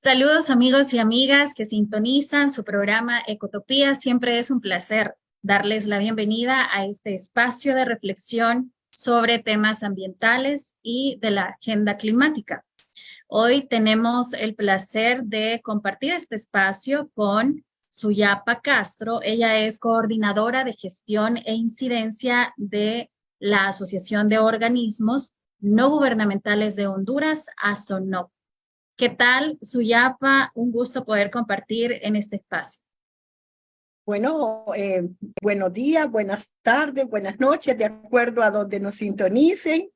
Saludos amigos y amigas que sintonizan su programa Ecotopía. Siempre es un placer darles la bienvenida a este espacio de reflexión sobre temas ambientales y de la agenda climática. Hoy tenemos el placer de compartir este espacio con Suyapa Castro. Ella es coordinadora de gestión e incidencia de la Asociación de Organismos No Gubernamentales de Honduras, ASONOC. ¿Qué tal, Suyapa? Un gusto poder compartir en este espacio. Bueno, buenos días, buenas tardes, buenas noches, de acuerdo a donde nos sintonicen.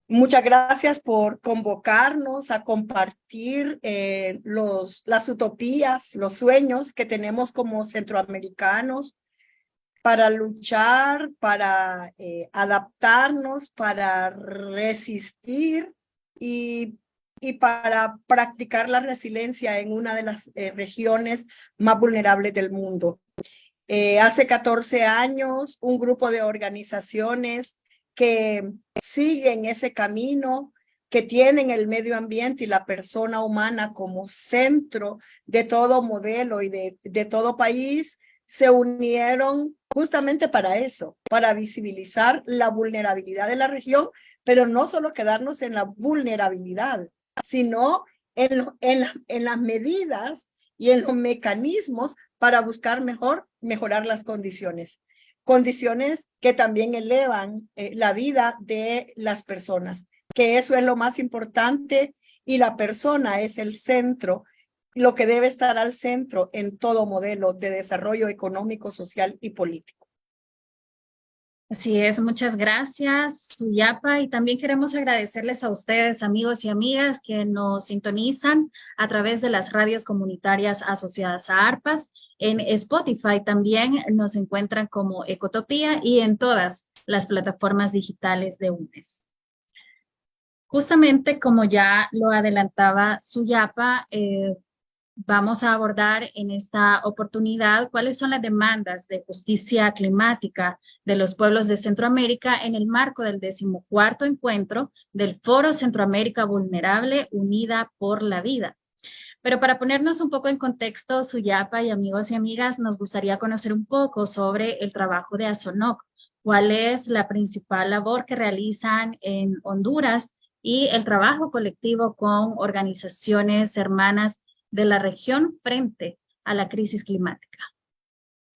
Muchas gracias por convocarnos a compartir las utopías, los sueños que tenemos como centroamericanos para luchar, para adaptarnos, para resistir y para practicar la resiliencia en una de las regiones más vulnerables del mundo. Hace 14 años, un grupo de organizaciones que siguen ese camino, que tienen el medio ambiente y la persona humana como centro de todo modelo y de todo país, se unieron justamente para eso, para visibilizar la vulnerabilidad de la región, pero no solo quedarnos en la vulnerabilidad, sino en las medidas y en los mecanismos para buscar mejorar las condiciones que también elevan la vida de las personas, que eso es lo más importante y la persona es el centro, lo que debe estar al centro en todo modelo de desarrollo económico, social y político. Así es, muchas gracias, Suyapa, y también queremos agradecerles a ustedes, amigos y amigas, que nos sintonizan a través de las radios comunitarias asociadas a ARPAS. En Spotify también nos encuentran como Ecotopía y en todas las plataformas digitales de UNES. Justamente como ya lo adelantaba Suyapa, vamos a abordar en esta oportunidad cuáles son las demandas de justicia climática de los pueblos de Centroamérica en el marco del 14º encuentro del Foro Centroamérica Vulnerable Unida por la Vida. Pero para ponernos un poco en contexto, Suyapa y amigos y amigas, nos gustaría conocer un poco sobre el trabajo de ASONOC, cuál es la principal labor que realizan en Honduras y el trabajo colectivo con organizaciones hermanas de la región frente a la crisis climática.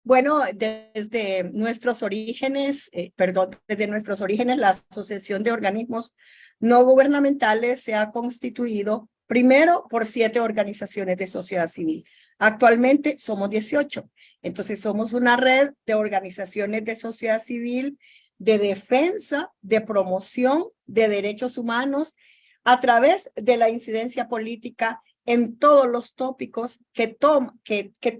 Bueno, desde nuestros orígenes, la Asociación de Organismos No Gubernamentales se ha constituido primero por 7 organizaciones de sociedad civil. Actualmente somos 18. Entonces somos una red de organizaciones de sociedad civil de defensa, de promoción de derechos humanos a través de la incidencia política en todos los tópicos que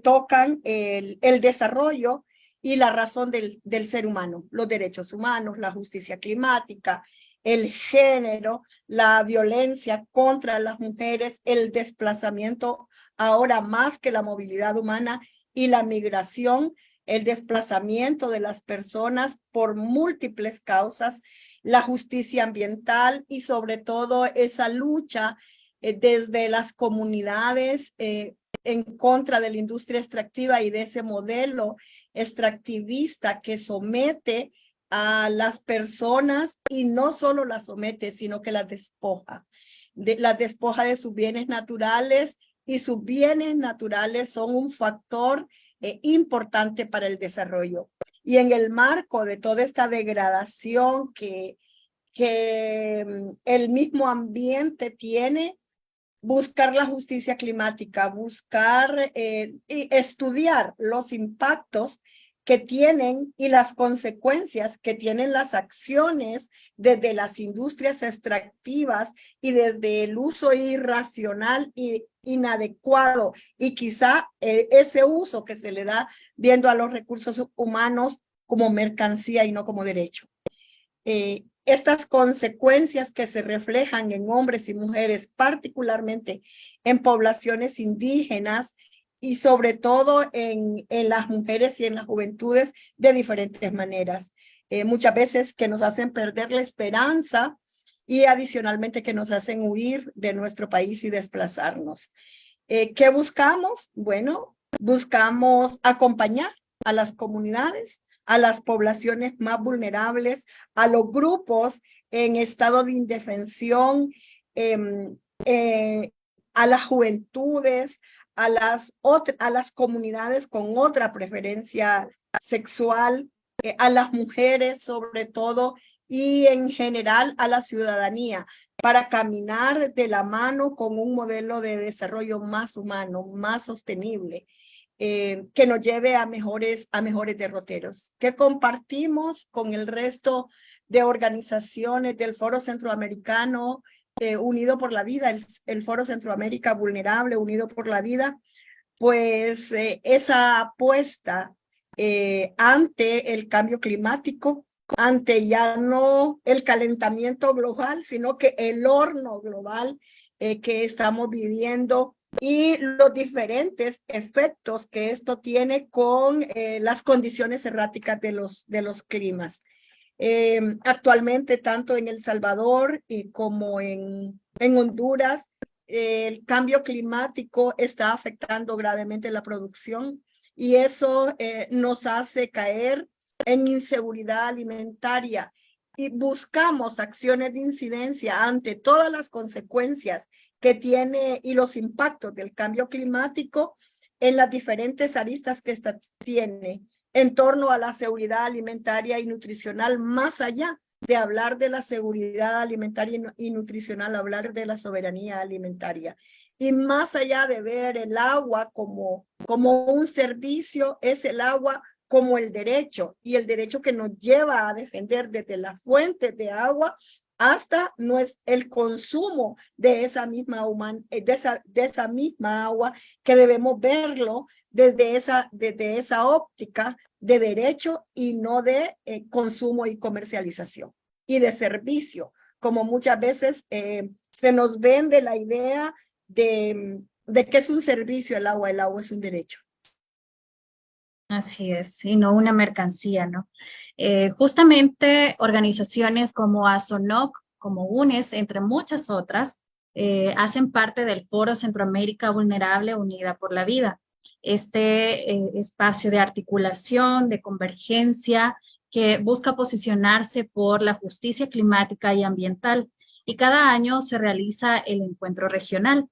tocan el desarrollo y la razón del ser humano, los derechos humanos, la justicia climática, el género, la violencia contra las mujeres, el desplazamiento ahora más que la movilidad humana y la migración, el desplazamiento de las personas por múltiples causas, la justicia ambiental y sobre todo esa lucha desde las comunidades en contra de la industria extractiva y de ese modelo extractivista que somete a las personas y no solo las somete, sino que las despoja. Las despoja de sus bienes naturales y sus bienes naturales son un factor importante para el desarrollo. Y en el marco de toda esta degradación que el mismo ambiente tiene, buscar la justicia climática, buscar y estudiar los impactos que tienen y las consecuencias que tienen las acciones desde las industrias extractivas y desde el uso irracional e inadecuado y quizá ese uso que se le da viendo a los recursos humanos como mercancía y no como derecho. Estas consecuencias que se reflejan en hombres y mujeres, particularmente en poblaciones indígenas y sobre todo en las mujeres y en las juventudes de diferentes maneras. Muchas veces que nos hacen perder la esperanza y adicionalmente que nos hacen huir de nuestro país y desplazarnos. ¿Qué buscamos? Bueno, buscamos acompañar a las comunidades, a las poblaciones más vulnerables, a los grupos en estado de indefensión, a las juventudes, a las comunidades con otra preferencia sexual, a las mujeres sobre todo, y en general a la ciudadanía, para caminar de la mano con un modelo de desarrollo más humano, más sostenible, que nos lleve a mejores derroteros, que compartimos con el resto de organizaciones del Foro Centroamericano Unido por la Vida, el Foro Centroamérica Vulnerable Unido por la Vida, pues esa apuesta ante el cambio climático, ante ya no el calentamiento global, sino que el horno global que estamos viviendo y los diferentes efectos que esto tiene con las condiciones erráticas de los climas. Actualmente, tanto en El Salvador como en Honduras, el cambio climático está afectando gravemente la producción y eso nos hace caer en inseguridad alimentaria y buscamos acciones de incidencia ante todas las consecuencias que tiene y los impactos del cambio climático en las diferentes aristas que esta tiene en torno a la seguridad alimentaria y nutricional, más allá de hablar de la seguridad alimentaria y nutricional, hablar de la soberanía alimentaria. Y más allá de ver el agua como un servicio, es el agua como el derecho, y el derecho que nos lleva a defender desde las fuentes de agua hasta el consumo de esa misma agua, que debemos verlo desde esa óptica de derecho y no de consumo y comercialización y de servicio, como muchas veces se nos vende la idea de que es un servicio el agua es un derecho. Así es, y no una mercancía, ¿no? Justamente organizaciones como ASONOC, como UNES, entre muchas otras, hacen parte del Foro Centroamérica Vulnerable Unida por la Vida. Este espacio de articulación, de convergencia, que busca posicionarse por la justicia climática y ambiental. Y cada año se realiza el encuentro regional,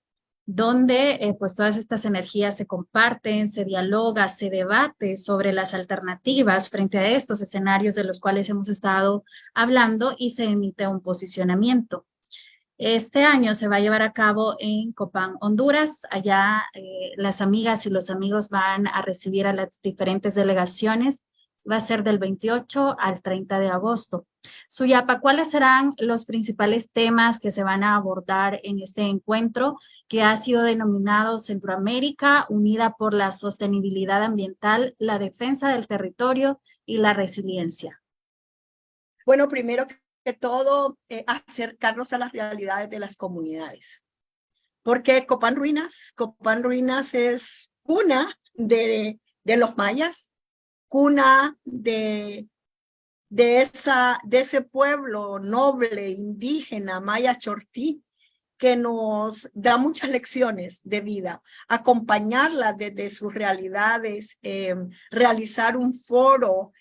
donde pues todas estas energías se comparten, se dialoga, se debate sobre las alternativas frente a estos escenarios de los cuales hemos estado hablando y se emite un posicionamiento. Este año se va a llevar a cabo en Copán, Honduras. Allá las amigas y los amigos van a recibir a las diferentes delegaciones. Va a ser del 28 al 30 de agosto. Suyapa, ¿cuáles serán los principales temas que se van a abordar en este encuentro que ha sido denominado Centroamérica Unida por la Sostenibilidad Ambiental, la Defensa del Territorio y la Resiliencia? Bueno, primero que todo, acercarnos a las realidades de las comunidades. Porque Copán Ruinas es cuna de los mayas, cuna de ese pueblo noble, indígena, maya chortí, que nos da muchas lecciones de vida, acompañarla desde sus realidades, realizar un foro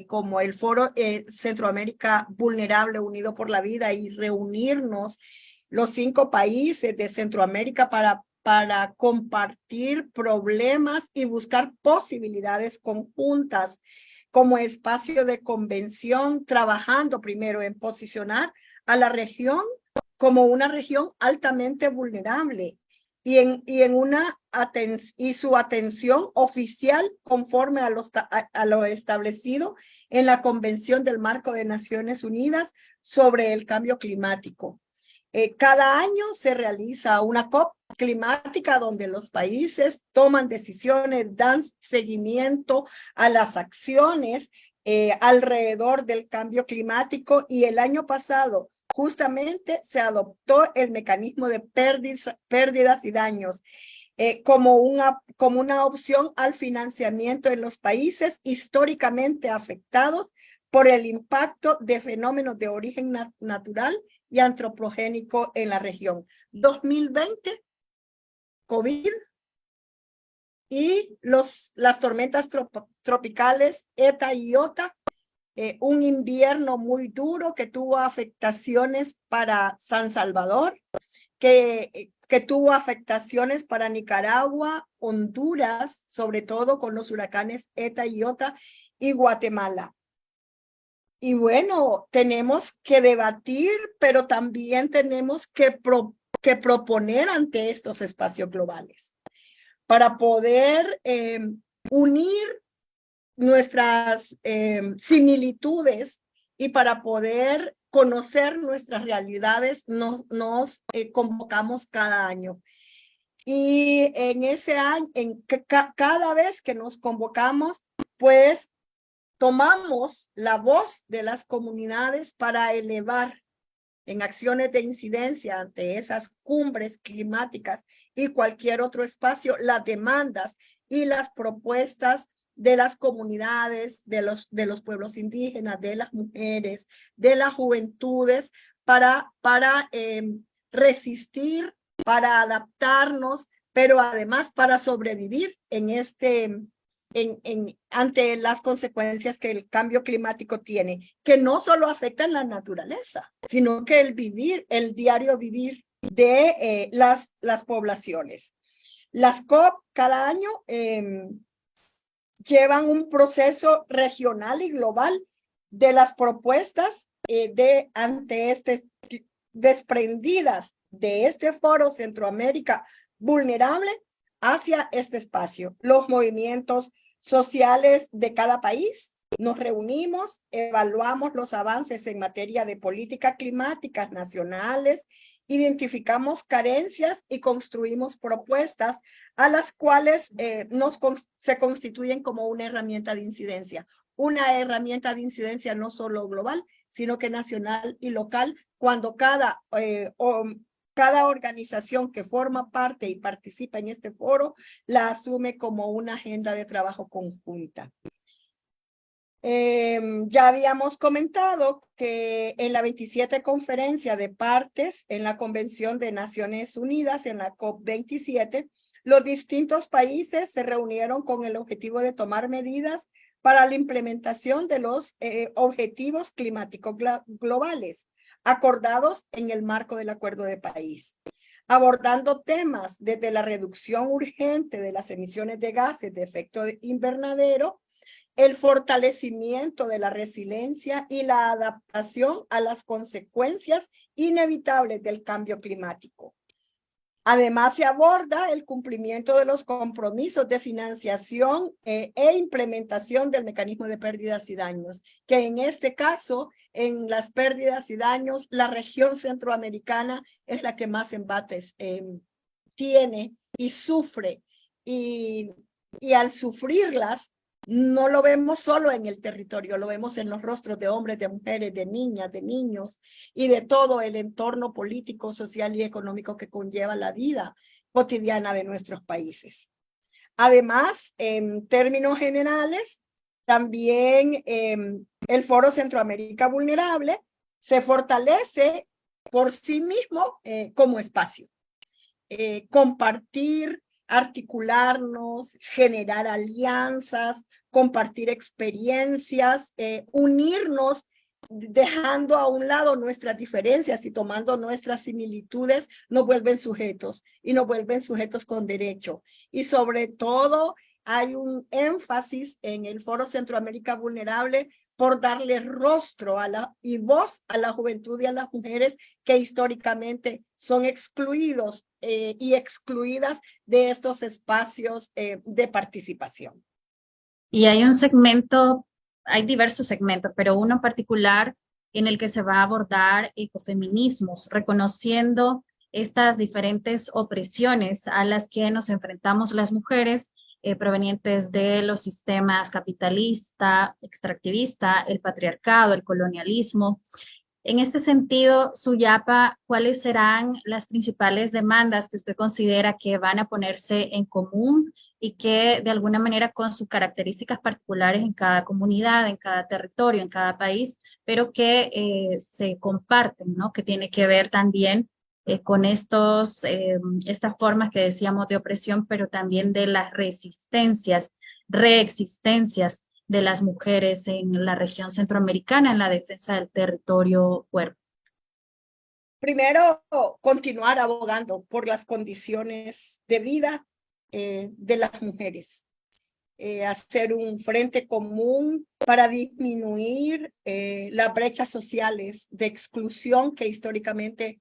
como el Foro Centroamérica Vulnerable Unido por la Vida y reunirnos los 5 países de Centroamérica para compartir problemas y buscar posibilidades conjuntas como espacio de convención, trabajando primero en posicionar a la región como una región altamente vulnerable y su atención oficial conforme a lo establecido en la Convención del Marco de Naciones Unidas sobre el Cambio Climático. Cada año se realiza una COP climática donde los países toman decisiones, dan seguimiento a las acciones alrededor del cambio climático, y el año pasado justamente se adoptó el mecanismo de pérdidas y daños como una opción al financiamiento en los países históricamente afectados por el impacto de fenómenos de origen natural y antropogénico en la región. 2020, COVID y las tormentas tropicales ETA y IOTA, un invierno muy duro que tuvo afectaciones para San Salvador, que tuvo afectaciones para Nicaragua, Honduras, sobre todo con los huracanes ETA y IOTA, y Guatemala. Y bueno, tenemos que debatir, pero también tenemos que proponer ante estos espacios globales para poder unir nuestras similitudes y para poder conocer nuestras realidades nos convocamos cada año. Y en ese año, cada vez que nos convocamos, pues tomamos la voz de las comunidades para elevar en acciones de incidencia ante esas cumbres climáticas y cualquier otro espacio las demandas y las propuestas de las comunidades, de los pueblos indígenas, de las mujeres, de las juventudes, para resistir, para adaptarnos, pero además para sobrevivir ante las consecuencias que el cambio climático tiene, que no solo afectan la naturaleza, sino que el diario vivir de las poblaciones. Las COP cada año llevan un proceso regional y global de las propuestas desprendidas de este foro Centroamérica vulnerable hacia este espacio. Los movimientos sociales de cada país nos reunimos, evaluamos los avances en materia de políticas climáticas nacionales, identificamos carencias y construimos propuestas a las cuales se constituyen como una herramienta de incidencia. Una herramienta de incidencia no solo global, sino que nacional y local, cuando cada organización que forma parte y participa en este foro la asume como una agenda de trabajo conjunta. Ya habíamos comentado que en la 27 conferencia de partes en la Convención de Naciones Unidas, en la COP27, los distintos países se reunieron con el objetivo de tomar medidas para la implementación de los objetivos climáticos globales acordados en el marco del Acuerdo de París, abordando temas desde la reducción urgente de las emisiones de gases de efecto invernadero, el fortalecimiento de la resiliencia y la adaptación a las consecuencias inevitables del cambio climático. Además, se aborda el cumplimiento de los compromisos de financiación e implementación del mecanismo de pérdidas y daños, que en este caso, en las pérdidas y daños, la región centroamericana es la que más embates tiene y sufre. Y al sufrirlas, no lo vemos solo en el territorio, lo vemos en los rostros de hombres, de mujeres, de niñas, de niños y de todo el entorno político, social y económico que conlleva la vida cotidiana de nuestros países. Además, en términos generales, también el Foro Centroamérica Vulnerable se fortalece por sí mismo como espacio. Compartir, articularnos, generar alianzas, compartir experiencias, unirnos, dejando a un lado nuestras diferencias y tomando nuestras similitudes, nos vuelven sujetos y nos vuelven sujetos con derecho. Y sobre todo, hay un énfasis en el Foro Centroamérica Vulnerable por darle rostro y voz a la juventud y a las mujeres que históricamente son excluidos y excluidas de estos espacios de participación. Y hay diversos segmentos, pero uno particular en el que se va a abordar ecofeminismos, reconociendo estas diferentes opresiones a las que nos enfrentamos las mujeres provenientes de los sistemas capitalista, extractivista, el patriarcado, el colonialismo, En este sentido, Suyapa, ¿cuáles serán las principales demandas que usted considera que van a ponerse en común y que de alguna manera con sus características particulares en cada comunidad, en cada territorio, en cada país, pero que se comparten, ¿no? Que tiene que ver también con estas formas que decíamos de opresión, pero también de las resistencias, reexistencias de las mujeres en la región centroamericana en la defensa del territorio cuerpo. Primero, continuar abogando por las condiciones de vida de las mujeres. Hacer un frente común para disminuir las brechas sociales de exclusión que históricamente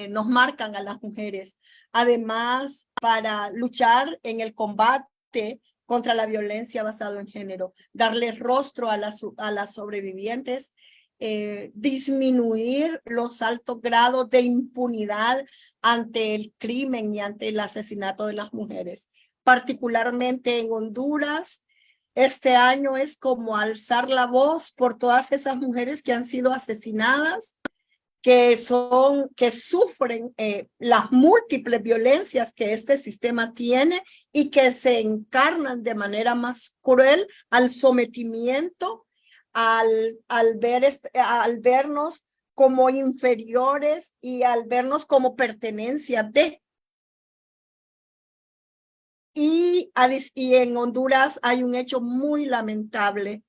nos marcan a las mujeres. Además, para luchar en el combate contra la violencia basada en género, darle rostro a las sobrevivientes, disminuir los altos grados de impunidad ante el crimen y ante el asesinato de las mujeres. Particularmente en Honduras, este año es como alzar la voz por todas esas mujeres que han sido asesinadas, que sufren las múltiples violencias que este sistema tiene y que se encarnan de manera más cruel al sometimiento, al vernos como inferiores y al vernos como pertenencia de. Y en Honduras hay un hecho muy lamentable.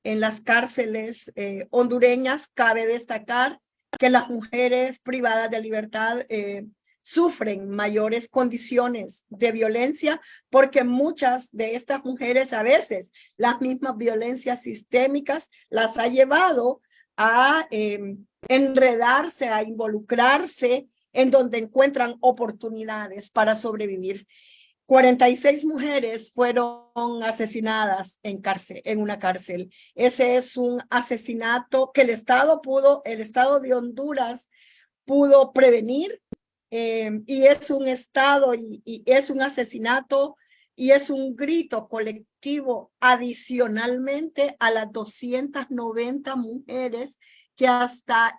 En las cárceles hondureñas cabe destacar que las mujeres privadas de libertad sufren mayores condiciones de violencia porque muchas de estas mujeres a veces las mismas violencias sistémicas las ha llevado a enredarse, a involucrarse en donde encuentran oportunidades para sobrevivir. 46 mujeres fueron asesinadas en una cárcel. Ese es un asesinato que el Estado de Honduras pudo prevenir y es un Estado y es un asesinato y es un grito colectivo adicionalmente a las 290 mujeres que hasta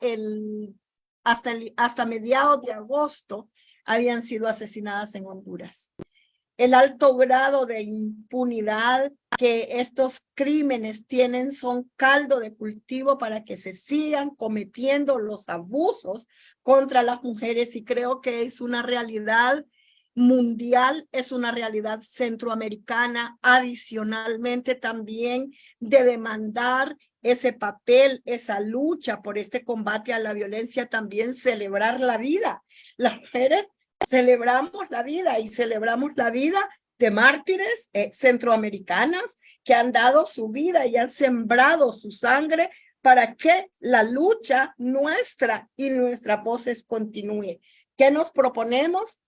mediados de agosto habían sido asesinadas en Honduras. El alto grado de impunidad que estos crímenes tienen son caldo de cultivo para que se sigan cometiendo los abusos contra las mujeres y creo que es una realidad mundial, es una realidad centroamericana, adicionalmente también de demandar ese papel, esa lucha por este combate a la violencia, también celebrar la vida. Las mujeres celebramos la vida y celebramos la vida de mártires centroamericanas que han dado su vida y han sembrado su sangre para que la lucha nuestra y nuestras voces continúe. ¿Qué nos proponemos?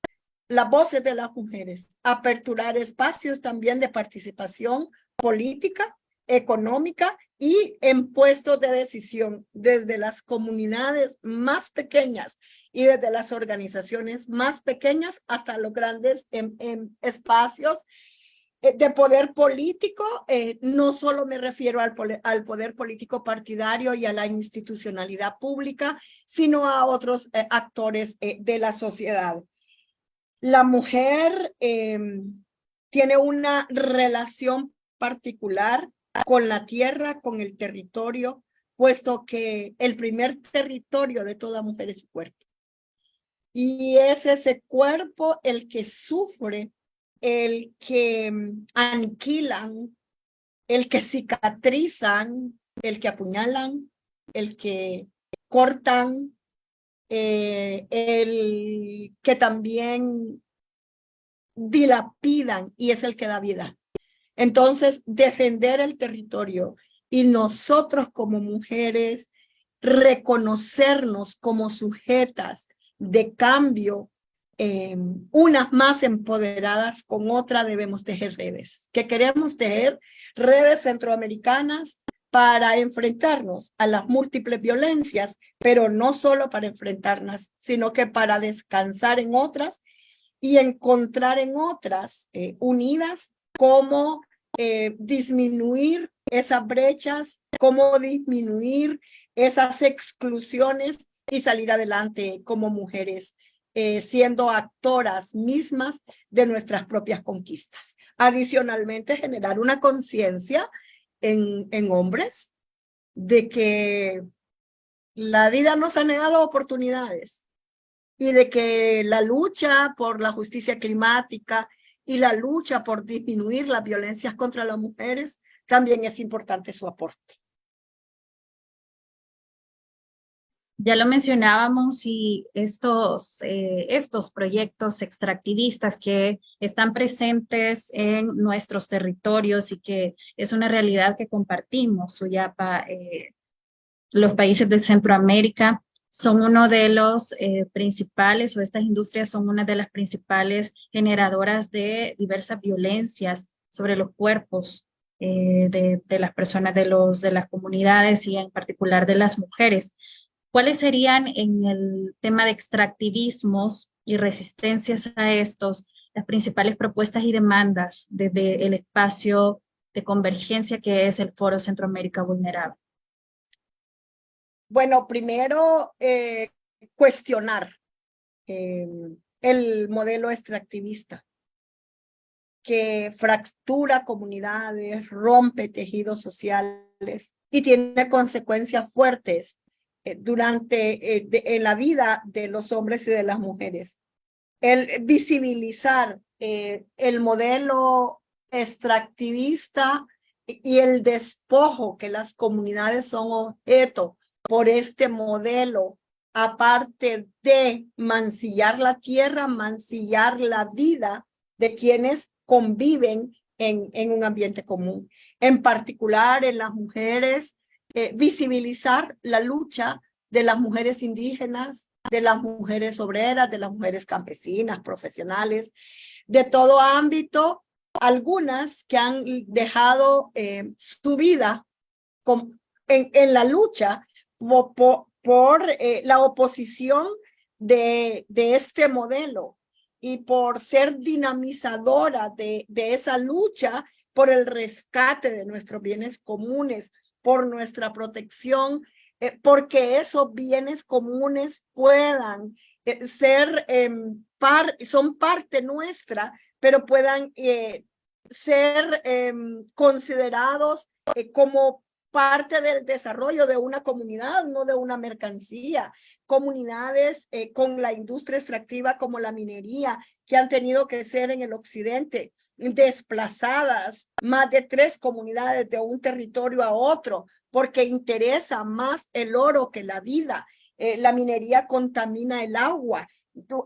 Las voces de las mujeres, aperturar espacios también de participación política, económica y en puestos de decisión desde las comunidades más pequeñas y desde las organizaciones más pequeñas hasta los grandes en espacios de poder político. No solo me refiero al poder político partidario y a la institucionalidad pública, sino a otros actores de la sociedad. La mujer tiene una relación particular con la tierra, con el territorio, puesto que el primer territorio de toda mujer es su cuerpo. Y es ese cuerpo el que sufre, el que aniquilan, el que cicatrizan, el que apuñalan, el que cortan, el que también dilapidan y es el que da vida. Entonces, defender el territorio y nosotros como mujeres reconocernos como sujetas de cambio, unas más empoderadas con otra debemos tejer redes. Que queremos tejer redes centroamericanas para enfrentarnos a las múltiples violencias, pero no solo para enfrentarnos, sino que para descansar en otras y encontrar en otras unidas cómo disminuir esas brechas, cómo disminuir esas exclusiones y salir adelante como mujeres, siendo actoras mismas de nuestras propias conquistas. Adicionalmente, generar una conciencia en hombres de que la vida nos ha negado oportunidades y de que la lucha por la justicia climática y la lucha por disminuir las violencias contra las mujeres también es importante su aporte. Ya lo mencionábamos y estos proyectos extractivistas que están presentes en nuestros territorios y que es una realidad que compartimos, Suyapa, los países de Centroamérica son uno de los principales, o estas industrias son una de las principales generadoras de diversas violencias sobre los cuerpos de las personas de las comunidades y en particular de las mujeres. ¿Cuáles serían en el tema de extractivismos y resistencias a estos las principales propuestas y demandas desde el espacio de convergencia que es el Foro Centroamérica Vulnerable? Bueno, primero cuestionar el modelo extractivista que fractura comunidades, rompe tejidos sociales y tiene consecuencias fuertes en la vida de los hombres y de las mujeres. El visibilizar el modelo extractivista y el despojo que las comunidades son objeto por este modelo, aparte de mancillar la tierra, mancillar la vida de quienes conviven en un ambiente común. En particular en las mujeres, visibilizar la lucha de las mujeres indígenas, de las mujeres obreras, de las mujeres campesinas, profesionales, de todo ámbito, algunas que han dejado su vida en la lucha por la oposición de este modelo y por ser dinamizadora de esa lucha por el rescate de nuestros bienes comunes, por nuestra protección, porque esos bienes comunes puedan son parte nuestra, pero puedan ser considerados como parte del desarrollo de una comunidad, no de una mercancía. Comunidades con la industria extractiva como la minería, que han tenido que ser en el occidente desplazadas, más de 3 comunidades de un territorio a otro, porque interesa más el oro que la vida. La minería contamina el agua,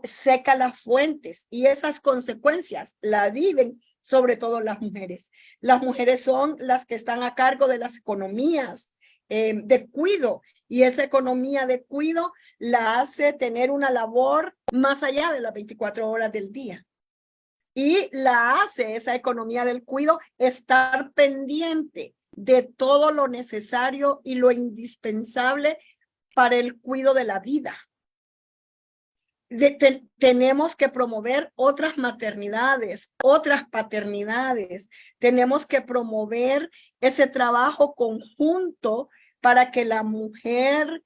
seca las fuentes y esas consecuencias la viven sobre todo las mujeres. Las mujeres son las que están a cargo de las economías de cuido y esa economía de cuido la hace tener una labor más allá de las 24 horas del día. Y la hace esa economía del cuido estar pendiente de todo lo necesario y lo indispensable para el cuidado de la vida. Tenemos que promover otras maternidades, otras paternidades. Tenemos que promover ese trabajo conjunto para que la mujer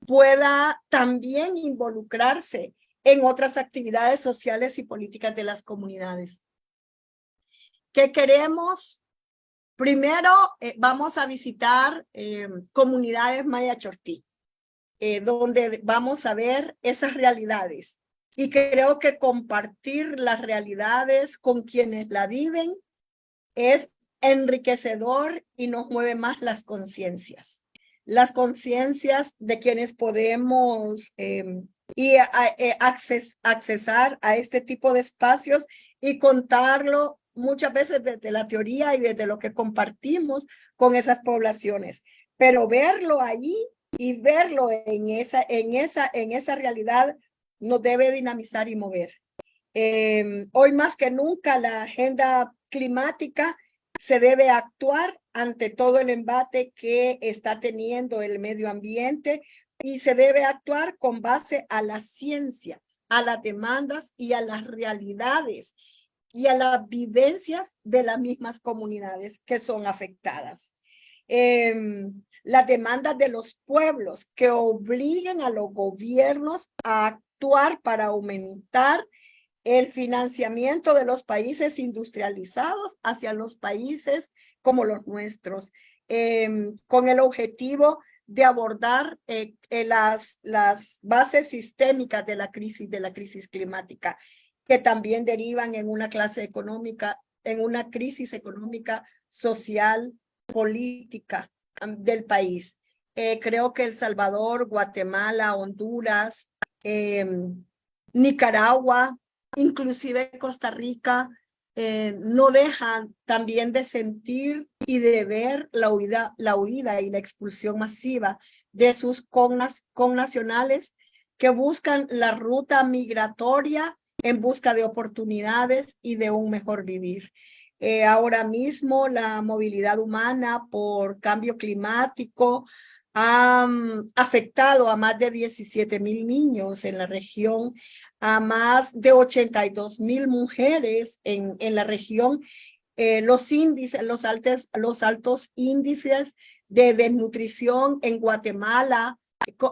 pueda también involucrarse en otras actividades sociales y políticas de las comunidades. ¿Qué queremos? Primero, vamos a visitar comunidades Maya Chortí, donde vamos a ver esas realidades. Y creo que compartir las realidades con quienes la viven es enriquecedor y nos mueve más las conciencias. Las conciencias de quienes podemos accesar a este tipo de espacios y contarlo muchas veces desde la teoría y desde lo que compartimos con esas poblaciones. Pero verlo allí y verlo en esa realidad nos debe dinamizar y mover. Hoy más que nunca la agenda climática se debe actuar ante todo el embate que está teniendo el medio ambiente y se debe actuar con base a la ciencia, a las demandas y a las realidades y a las vivencias de las mismas comunidades que son afectadas. las demandas de los pueblos que obliguen a los gobiernos a actuar para aumentar el financiamiento de los países industrializados hacia los países como los nuestros, con el objetivo de abordar las bases sistémicas de la crisis climática, que también derivan en una en una crisis económica, social, política del país. Creo que El Salvador, Guatemala, Honduras, Nicaragua, inclusive Costa Rica, no dejan también de sentir y de ver la huida y la expulsión masiva de sus connacionales que buscan la ruta migratoria en busca de oportunidades y de un mejor vivir. Ahora mismo la movilidad humana por cambio climático ha afectado a más de 17,000 niños en la región, a más de 82,000 mujeres en la región. Los altos índices de desnutrición en Guatemala,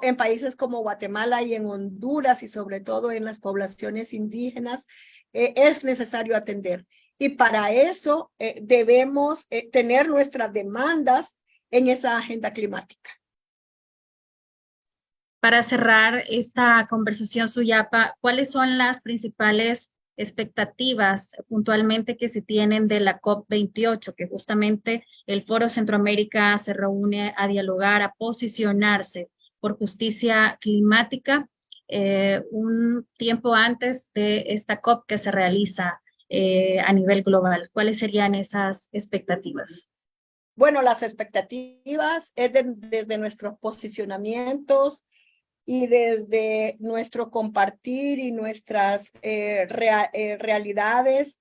en países como Guatemala y en Honduras, y sobre todo en las poblaciones indígenas, es necesario atender. Y para eso debemos tener nuestras demandas en esa agenda climática. Para cerrar esta conversación, Suyapa, ¿cuáles son las principales expectativas puntualmente que se tienen de la COP28, que justamente el Foro Centroamérica se reúne a dialogar, a posicionarse por justicia climática, un tiempo antes de esta COP que se realiza a nivel global? ¿Cuáles serían esas expectativas? Bueno, las expectativas es desde nuestros posicionamientos y desde nuestro compartir y nuestras realidades,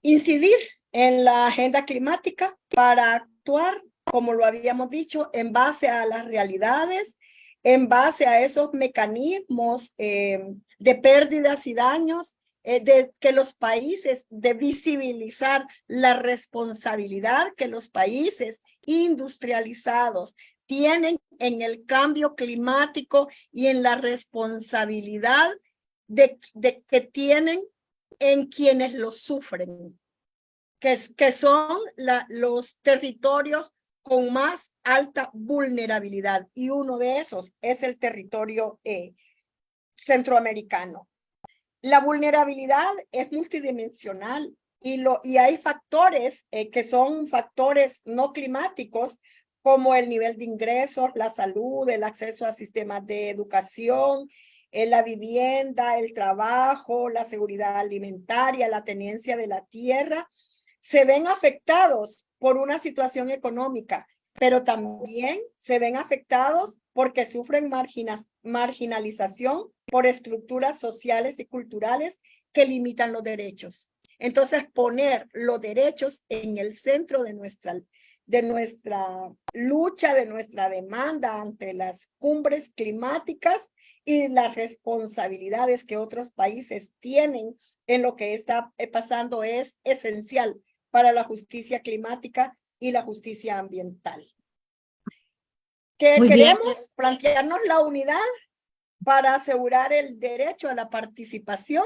incidir en la agenda climática para actuar, como lo habíamos dicho, en base a las realidades, en base a esos mecanismos de pérdidas y daños, de que los países, de visibilizar la responsabilidad que los países industrializados tienen en el cambio climático y en la responsabilidad que tienen en quienes lo sufren, que son los territorios con más alta vulnerabilidad, y uno de esos es el territorio centroamericano. La vulnerabilidad es multidimensional y hay factores que son factores no climáticos, como el nivel de ingresos, la salud, el acceso a sistemas de educación, la vivienda, el trabajo, la seguridad alimentaria, la tenencia de la tierra, se ven afectados por una situación económica, pero también se ven afectados porque sufren marginalización por estructuras sociales y culturales que limitan los derechos. Entonces, poner los derechos en el centro de nuestra lucha, de nuestra demanda ante las cumbres climáticas y las responsabilidades que otros países tienen en lo que está pasando, es esencial para la justicia climática y la justicia ambiental. Que queremos plantearnos la unidad para asegurar el derecho a la participación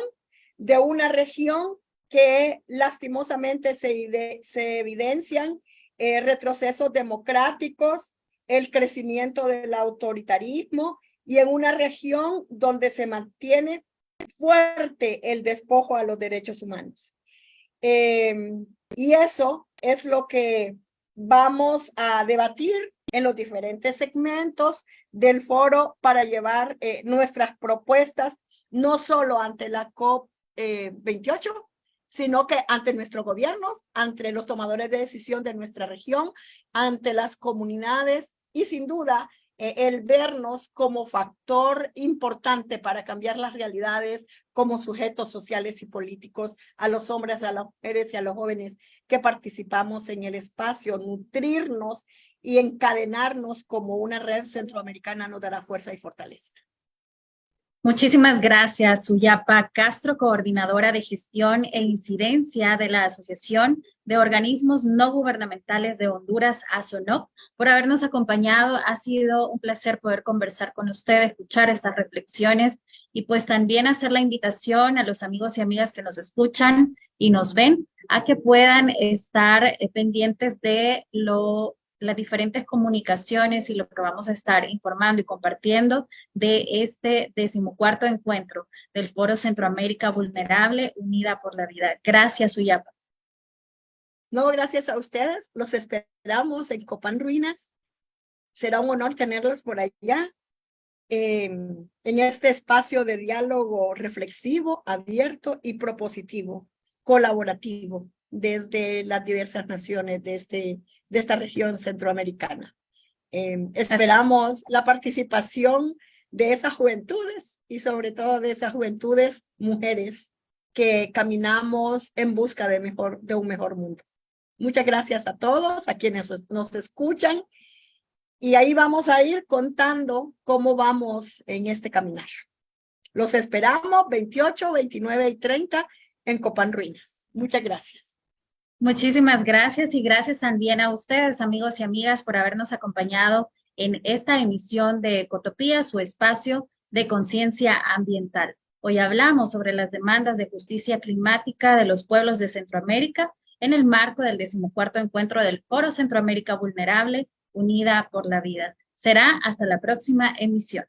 de una región que lastimosamente se evidencian retrocesos democráticos, el crecimiento del autoritarismo, y en una región donde se mantiene fuerte el despojo a los derechos humanos. Y eso es lo que vamos a debatir en los diferentes segmentos del foro para llevar nuestras propuestas, no solo ante la COP28, sino que ante nuestros gobiernos, ante los tomadores de decisión de nuestra región, ante las comunidades, y sin duda el vernos como factor importante para cambiar las realidades como sujetos sociales y políticos, a los hombres, a las mujeres y a los jóvenes que participamos en el espacio. Nutrirnos y encadenarnos como una red centroamericana nos dará fuerza y fortaleza. Muchísimas gracias, Suyapa Castro, coordinadora de gestión e incidencia de la Asociación de Organismos No Gubernamentales de Honduras, ASONOC, por habernos acompañado. Ha sido un placer poder conversar con usted, escuchar estas reflexiones y pues también hacer la invitación a los amigos y amigas que nos escuchan y nos ven a que puedan estar pendientes de las diferentes comunicaciones y lo que vamos a estar informando y compartiendo de este 14º encuentro del Foro Centroamérica Vulnerable, Unida por la Vida. Gracias, Suyapa. No, gracias a ustedes. Los esperamos en Copán Ruinas. Será un honor tenerlos por allá, en este espacio de diálogo reflexivo, abierto y propositivo, colaborativo, desde las diversas naciones de esta región centroamericana. Esperamos la participación de esas juventudes y sobre todo de esas juventudes mujeres que caminamos en busca de un mejor mundo. Muchas gracias a todos, a quienes nos escuchan, y ahí vamos a ir contando cómo vamos en este caminar. Los esperamos 28, 29 y 30 en Copán Ruinas. Muchas gracias. Muchísimas gracias y gracias también a ustedes, amigos y amigas, por habernos acompañado en esta emisión de Ecotopía, su espacio de conciencia ambiental. Hoy hablamos sobre las demandas de justicia climática de los pueblos de Centroamérica en el marco del 14º encuentro del Foro Centroamérica Vulnerable, Unida por la Vida. Será hasta la próxima emisión.